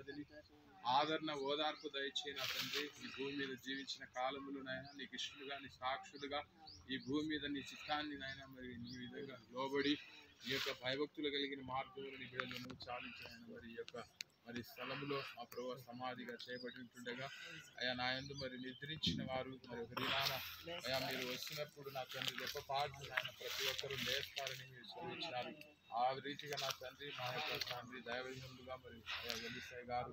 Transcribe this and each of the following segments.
నెమ్మదిని ఆదరణ ఓదార్పు దయచేయి నా తండ్రి. ఈ భూమి మీద జీవించిన కాలములు నాయన నీకు ఇష్టలుగా నీ సాక్షులుగా ఈ భూమి మీద నీ చిత్తాన్ని నాయన మరి నీ విధంగా లోబడి ఈ యొక్క భయభక్తులు కలిగిన మార్గంలో నీ బిడ్డలను చాలించాయన మరి ఈ యొక్క మరి స్థలంలో ఆ ప్రభు సమాధిగా చేయబడి ఉంటుండగా అయా నా యందు మరి నిద్రించిన వారు మరి ఒక దినాన అయా మీరు వచ్చినప్పుడు నా తండ్రి రెప్పపాటు నాయన ప్రతి ఒక్కరూ లేస్తారని మీరు సెలవించారు. ఆ రీతిగా నా తండ్రి మా యొక్క తండ్రి దైవజనులుగా మరి అయా వెల్లిసాయి గారు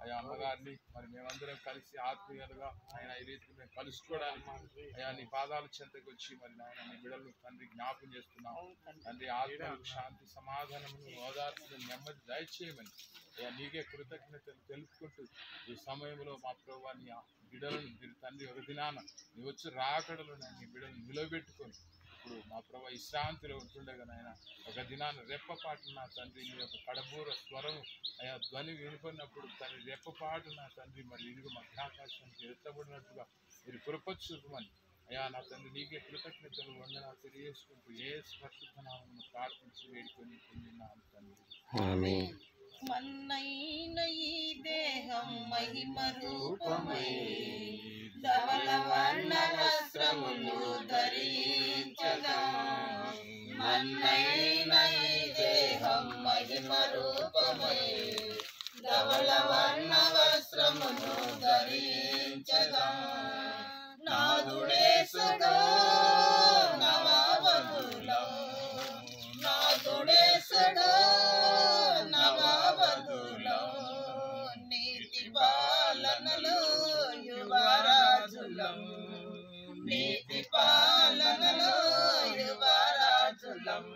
అయా అమ్మగారిని మరి మేమందరం కలిసి ఆత్మీయులుగా ఆయన ఈ రీతికి మేము కలుసుకోవడానికి అయా నీ పాదాల చెంతకు వచ్చి మరి నాయన నీ బిడ్డలు తండ్రి జ్ఞాపకం చేస్తున్నాం. తండ్రి ఆత్మలకు శాంతి సమాధానమును ఓదార్పును నెమ్మది దయచేయమని అయ్యా నీకే కృతజ్ఞతలు తెలుపుకుంటూ ఈ సమయంలో మా ప్రభువా నీ బిడ్డలను మీరు తండ్రి ఒక దినాన నీ వచ్చి రాకడలు నీ బిడ్డలను నిలబెట్టుకొని ఇప్పుడు మా ప్రభు ఈ శాంతిలో ఉంటుండగా నాయన ఒక దినాన రెప్పపాటు నా తండ్రి నీ యొక్క కడబూర స్వరము అయా ధ్వని వినిపడినప్పుడు తండ్రి రెప్పపాటు నా తండ్రి మరి ఇరుగు మధ్యాకాశానికి ఎత్తబడినట్టుగా మీరు కృపచూపమని అయా నా తండ్రి నీకే కృతజ్ఞతలు వందనాలు తెలియజేసుకుంటూ ఏ పరిశుద్ధనామమును ప్రార్థించి వేడుకొని పొందినాను తండ్రి. మన్నైన ఈ దేహం మహిమ రూపమై ధవళ వర్ణ వస్త్రములు ధరించగా మన్నైన ఈ దేహం మహిమ రూపమై ధవళ వర్ణ వస్త్రములు ధరించగా నాదుడేసుగా నవవధులం నాదుడేసుగా నీతి పాలనలో యువరాజులం నీతి పాలనలో యువరాజులం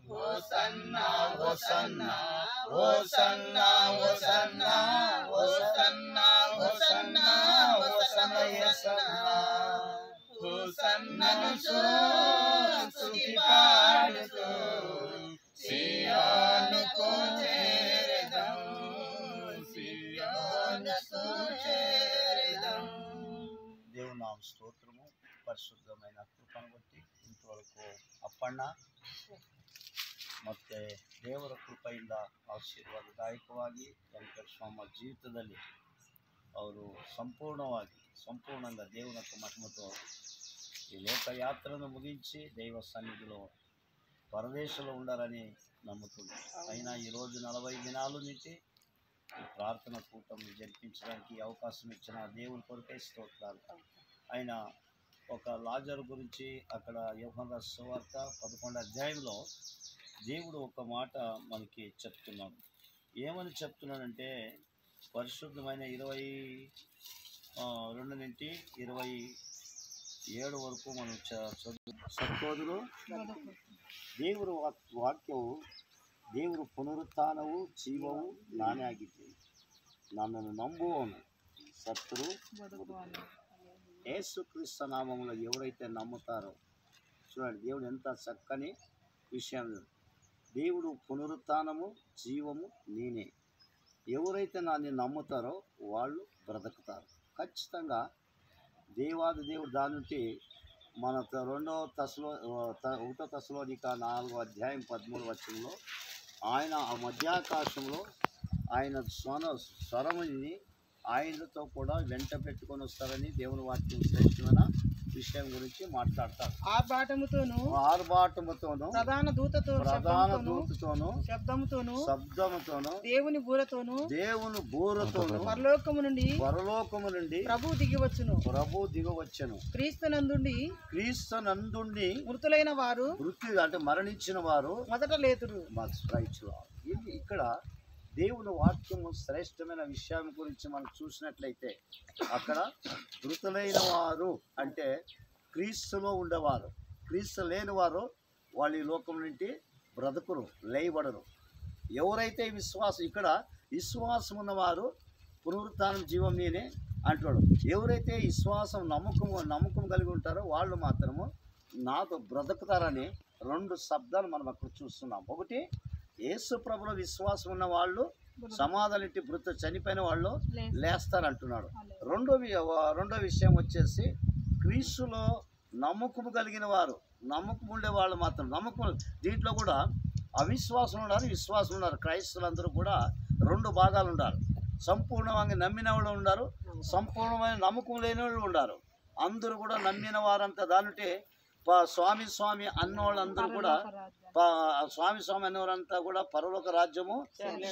హోసన్నా హోసన్నా హోసన్నా హోసన్నా హోసన్నా హోసన్నా హోసన్నా హోసన్నను స్తుతి పాడుతూ సియోనుకు చేరెదం సియోనుకు చేరెదం. దేవుని నామ స్తోత్రము. ಪರಿಶುದ್ಧమైన ಕೃಪನ್ನು ಬಟ್ಟಿ ಇಂತವರೆಗೂ ಅಪ್ಪಣ್ಣ ಮತ್ತು ದೇವರ ಕೃಪೆಯಿಂದ ಆಶೀರ್ವಾದದಾಯಕವಾಗಿ ವೆಂಕಟಸ್ವಾಮ ಜೀವಿತದಲ್ಲಿ ಅವರು సంపూర్ణంగా దేవుని యొక్క మహిమతో ఈ లోకయాత్రను ముగించి దైవ సన్నిధిలో పరదేశంలో ఉండాలని నమ్ముతున్నాను. అయినా ఈరోజు 40 దినాలు నింటి ఈ ప్రార్థన కూటం జరిపించడానికి అవకాశం ఇచ్చిన దేవుని కొరకే స్తోత్రాలు. ఆయన ఒక లాజరు గురించి అక్కడ యోహాను సువార్త 11వ అధ్యాయంలో దేవుడు ఒక మాట మనకి చెప్తున్నాడు. ఏమని చెప్తున్నాడంటే పరిశుద్ధమైన 22 నుండి 27 వరకు మనం చదువు. ದೇವರು ವಾಕ್ಯವು ದೇವರು ಪುನರುತ್ಥಾನವು ಜೀವವು ನಾನೇ ಆಗಿದ್ದೇನೆ. ನನ್ನನ್ನು ನಂಬುವವನು ಸತ್ತರೂ యేసు క్రీస్తు నామములో ఎవరైతే నమ్ముతారో చూడండి దేవుడు ఎంత చక్కని విషయం. దేవుడు పునరుత్థానము జీవము నేనే. ఎవరైతే నన్ను నమ్ముతారో వాళ్ళు బ్రతుకుతారు. ఖచ్చితంగా దేవాది దేవుడు దాని నుండి మన 1 తెస్సలోనిక 4వ అధ్యాయం 13వ వచనంలో ఆయన ఆ మధ్యాకాశంలో ఆయన స్వరముని ఆయనతో కూడా వెంట పెట్టుకొని వస్తారని దేవుని వాక్యం శ్రేష్టమైన విషయం గురించి మాట్లాడతారు. ఆర్భాటముతోను ప్రధాన దూతతోను శబ్దముతోను దేవుని బూరతోను పరలోకము నుండి ప్రభు దిగివచ్చును. క్రీస్తునందుండి మృతులైన వారు అంటే మరణించిన వారు మొదట లేతురు. ఇక్కడ దేవుని వాక్యము శ్రేష్టమైన విషయం గురించి మనం చూసినట్లయితే అక్కడ మృతులైన వారు అంటే క్రీస్తులో ఉండేవారు. క్రీస్తు లేని వారు వాళ్ళు ఈ లోకం నుండి బ్రతుకురు, లేయబడరు. ఎవరైతే ఇక్కడ విశ్వాసం ఉన్నవారు పునరుత్థానం జీవం నేనే అంటాడు. ఎవరైతే విశ్వాసం నమ్మకం కలిగి ఉంటారో వాళ్ళు మాత్రము నాతో బ్రతుకుతారని 2 శబ్దాలు మనం అక్కడ చూస్తున్నాం. ఒకటి యేసు ప్రభులో విశ్వాసం ఉన్న వాళ్ళు సమాధానం చనిపోయిన వాళ్ళు లేస్తారంటున్నాడు. రెండో విషయం వచ్చేసి క్రీస్తులో నమ్మకం కలిగిన వారు, నమ్మకం ఉండే వాళ్ళు మాత్రం దీంట్లో కూడా అవిశ్వాసం ఉన్నారు, విశ్వాసం ఉన్నారు. క్రైస్తవులందరూ కూడా 2 భాగాలు ఉన్నారు. సంపూర్ణంగా నమ్మిన వాళ్ళు ఉన్నారు, సంపూర్ణమైన నమ్మకం లేని వాళ్ళు ఉన్నారు. అందరూ కూడా నమ్మిన వారంతా దానిటే స్వామి స్వామి అన్నవాళ్ళందరూ కూడా స్వామి స్వామి అన్నవారంతా కూడా పరలోక రాజ్యము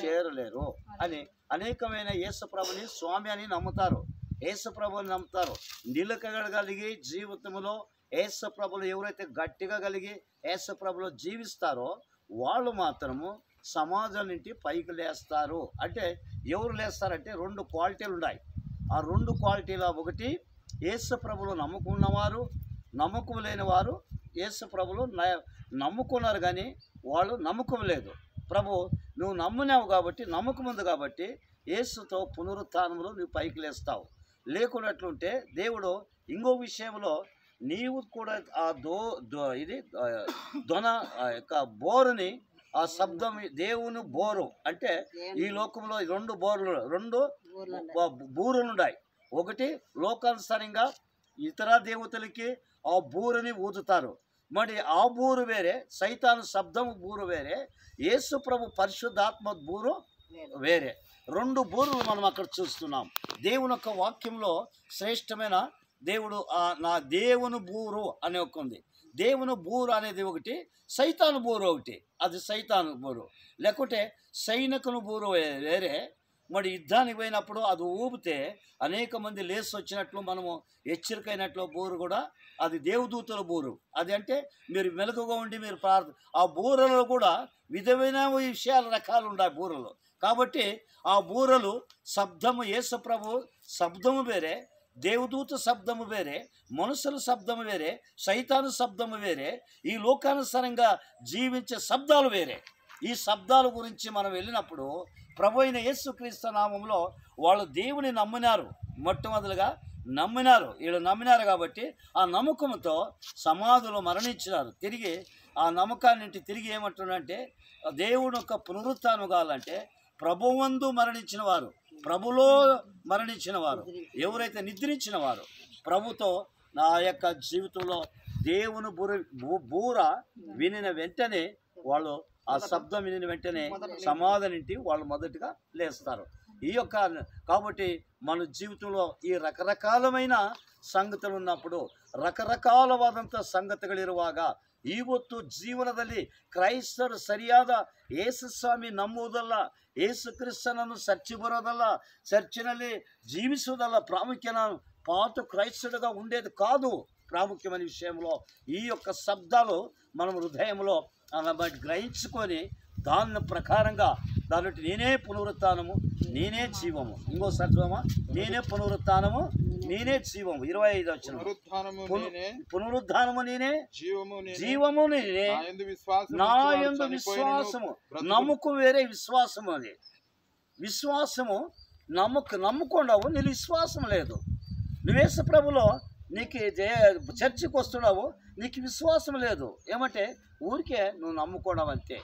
చేరలేరు అని అనేకమైన యేసుప్రభుని స్వామి అని నమ్ముతారు, యేసుప్రభుని నమ్ముతారు. నిలకగలిగి జీవితంలో యేసుప్రభులు ఎవరైతే గట్టిగా కలిగి యేసుప్రభులో జీవిస్తారో వాళ్ళు మాత్రము సమాజం నుండి పైకి లేస్తారు. అంటే ఎవరు లేస్తారంటే 2 క్వాలిటీలు ఉన్నాయి. ఆ 2 క్వాలిటీల ఒకటి యేసుప్రభులో నమ్ముకున్నవారు, నమ్మకం లేని వారు. యేసుప్రభులు నమ్ముకున్నారు కానీ వాళ్ళు నమ్మకం లేదు. ప్రభు నువ్వు నమ్మినావు కాబట్టి, నమ్మకం ఉంది కాబట్టి యేసుతో పునరుత్థానంలో నువ్వు పైకి లేస్తావు. లేకున్నట్లుంటే దేవుడు ఇంకో విషయంలో నీవు కూడా ఆ యొక్క బోరుని, ఆ శబ్దం దేవుని బోరు అంటే ఈ లోకంలో 2 బూరులు ఉన్నాయి. ఒకటి లోకానుసారంగా ఇతర దేవతలకి ఆ బూరుని ఊదుతారు. మరి ఆ బూరు వేరే, సైతాను శబ్దము బూరు వేరే, యేసు ప్రభు పరిశుద్ధాత్మ బూరు వేరే. 2 బూరులు మనం అక్కడ చూస్తున్నాం. దేవుని యొక్క వాక్యంలో శ్రేష్టమైన దేవుడు నా దేవుని బూరు అనే ఒక ఉంది. దేవుని బూరు అనేది ఒకటి, సైతాను బూరు ఒకటి. అది సైతాను బూరు. లేకుంటే సైనికుని బూరు వేరే. మరి యుద్ధానికి పోయినప్పుడు అది ఊపితే అనేక మంది లేచి వచ్చినట్లు మనము హెచ్చరికైనట్లు బూరు కూడా అది దేవదూతల బూరు. అది అంటే మీరు మెలకుగా ఉండి మీరు ఆ బూరలో కూడా విధమైన విషయాలు రకాలు ఉన్నాయి బూరలు. కాబట్టి ఆ బూరలు శబ్దము, యేసు ప్రభు శబ్దము వేరే, దేవదూత శబ్దము వేరే, మనుషుల శబ్దము వేరే, సైతాను శబ్దము వేరే, ఈ లోకానుసారంగా జీవించే శబ్దాలు వేరే. ఈ శబ్దాల గురించి మనం వెళ్ళినప్పుడు ప్రభు అయిన యేసుక్రీస్తు నామంలో వాళ్ళు దేవుని నమ్మినారు, మొట్టమొదలుగా నమ్మినారు. వీళ్ళు నమ్మినారు కాబట్టి ఆ నమ్మకంతో సమాధిలో మరణించినారు. తిరిగి ఆ నమ్మకాన్ని తిరిగి ఏమంటున్నారంటే దేవుని యొక్క పునరుత్థానం కావాలంటే ప్రభువందు మరణించిన వారు, ప్రభులో మరణించిన వారు, ఎవరైతే నిద్రించిన వారు ప్రభుతో నా యొక్క జీవితంలో దేవుని బూర వినిన వెంటనే వాళ్ళు ఆ శబ్దం వినిన వెంటనే సమాధానింటి వాళ్ళు మొదటిగా లేస్తారు. ఈ యొక్క కాబట్టి మన జీవితంలో ఈ రకరకాలమైన ಸಂಗತಿಗಳು ఉన్నప్పుడు ರಕರಕಾಲವಾದಂಥ ಸಂಗತಿಗಳಿರುವಾಗ ಇವತ್ತು ಜೀವನದಲ್ಲಿ ಕ್ರೈಸ್ತರು ಸರಿಯಾದ ಯೇಸು ಸ್ವಾಮಿ ನಂಬುವುದಲ್ಲ, ಯೇಸು ಕ್ರಿಸ್ತನನ್ನು ಚರ್ಚಿ ಬರೋದಲ್ಲ, ಚರ್ಚಿನಲ್ಲಿ జీవిಸುವುದಲ್ಲ ప్రాముఖ్యన పాత క్రైస్తవుడిగా ఉండేది కాదు. ప్రాముఖ్యమైన విషయంలో ఈ యొక్క శబ్దాలు మనం హృదయంలో గ్రహించుకొని దాని ప్రకారంగా దాని నేనే పునరుత్థానము, నేనే జీవము. ఇంకోసారి చూడమా, నేనే పునరుత్థానము, నేనే జీవము. 25 వచ్చిన పునరుద్ధానము నేనే, జీవము నేనే, నా యందు విశ్వాసము. నమ్మకం వేరే, విశ్వాసము అది. విశ్వాసము నమ్ముకున్నావు, నీ విశ్వాసం లేదు. నువ్వేసు ప్రభులో నీకు చర్చికి వస్తున్నావు, నీకు విశ్వాసం లేదు. ఏమంటే ఊరికే నువ్వు నమ్ముకోవడం అంతే.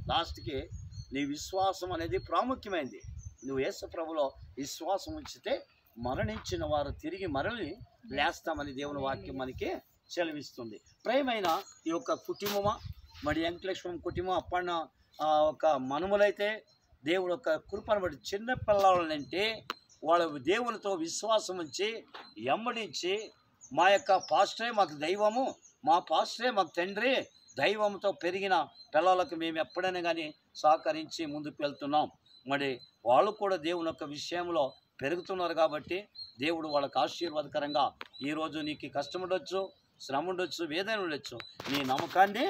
లాస్ట్కి నీ విశ్వాసం అనేది ప్రాముఖ్యమైంది. నువ్వు యేసు ప్రభులో విశ్వాసం ఉంచితే మరణించిన వారు తిరిగి మరలి లేస్తామని దేవుని వాక్యం మనకి సెలవిస్తుంది. ప్రేమైన ఈ యొక్క కుటుంబమా, మరి వెంకటేశ్వరం కుటుంబం అప్పన్న ఒక మనుమలైతే దేవుడు ఒక కృపను బట్టి చిన్న పిల్లలంటే వాళ్ళ దేవునితో విశ్వాసం ఉంచి ఎమ్మడించి మా యొక్క పాస్టరే మాకు దైవము, మా పాస్టరే మాకు తండ్రి, దైవంతో పెరిగిన పిల్లలకు మేము ఎప్పుడైనా కానీ సహకరించి ముందుకు వెళ్తున్నాం. మరి వాళ్ళు కూడా దేవుని యొక్క విషయంలో పెరుగుతున్నారు కాబట్టి దేవుడు వాళ్ళకి ఆశీర్వాదకరంగా ఈరోజు నీకు కష్టం ఉండొచ్చు, శ్రమ ఉండొచ్చు, వేదన ఉండొచ్చు, నీ నమ్మకాన్ని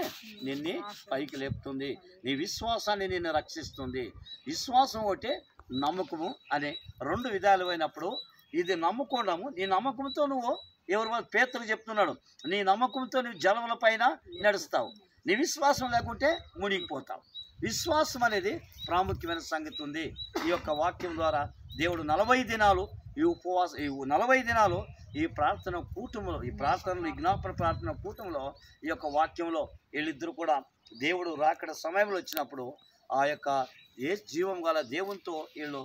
నిన్ను పైకి లేపుతుంది, నీ విశ్వాసాన్ని నిన్ను రక్షిస్తుంది. విశ్వాసం ఒకటే, నమ్మకము అనే 2 విధాలు అయినప్పుడు ఇది నమ్ముకోవడము. నీ నమ్మకంతో నువ్వు ఎవరి పేతురు చెప్తున్నాడు, నీ నమ్మకంతో నువ్వు జలముల పైన నడుస్తావు, నీ విశ్వాసం లేకుంటే మునిగిపోతావు. విశ్వాసం అనేది ప్రాముఖ్యమైన సంగతి ఉంది. ఈ యొక్క వాక్యం ద్వారా దేవుడు 40 దినాలు ఈ 40 దినాలు ఈ ప్రార్థన కూటములో, ఈ ప్రార్థనలు, ఈ జ్ఞాపన ప్రార్థన కూటంలో ఈ యొక్క వాక్యంలో వీళ్ళిద్దరూ కూడా దేవుడు రాకడ సమయంలో వచ్చినప్పుడు ఆ యొక్క ఏ జీవం గల దేవునితో వీళ్ళు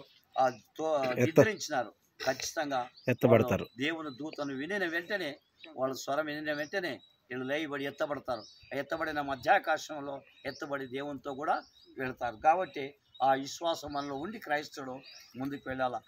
నిద్రించినారు. ఖచ్చితంగా ఎత్తబడతారు. దేవుని దూతను వినిన వెంటనే, వాళ్ళ స్వరం వినిన వెంటనే వీళ్ళు లేయబడి ఎత్తబడతారు. ఎత్తబడిన మధ్యాకాశంలో ఎత్తబడి దేవునితో కూడా వెళతారు. కాబట్టి ఆ విశ్వాసం మనలో ఉండి క్రైస్తవుడు ముందుకు వెళ్ళాలా.